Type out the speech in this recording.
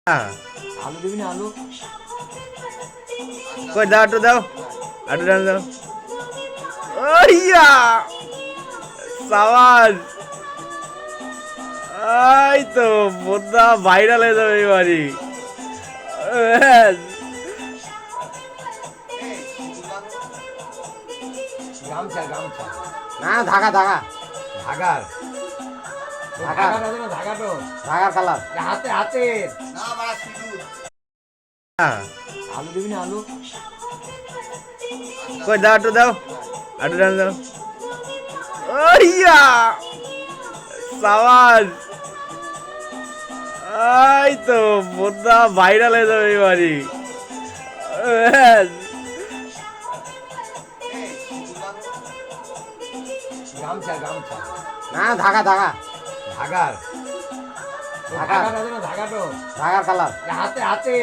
আলু দিবি না আলু কই দাও একটু দাও একটু দাও দাও ওইয়া সাবাস এই তো বোধা ভাইরাল হয়ে যাবে এবারই গামছা গামছা না ধাগা ধাগা ধাগার ধাগা ধাগাটো ধাগার কালার হাতে হাতে আলু দিবি না আলু কই দাও একটু দাও একটু দাও দাও ওইয়া সাবাস এই তো বোধা ভাইরাল হয়ে যাবে এবারই গামছা গামছা না ধাগা ধাগা ধাগার ধাগা ধাগাটো ধাগার কালার হাতে হাতে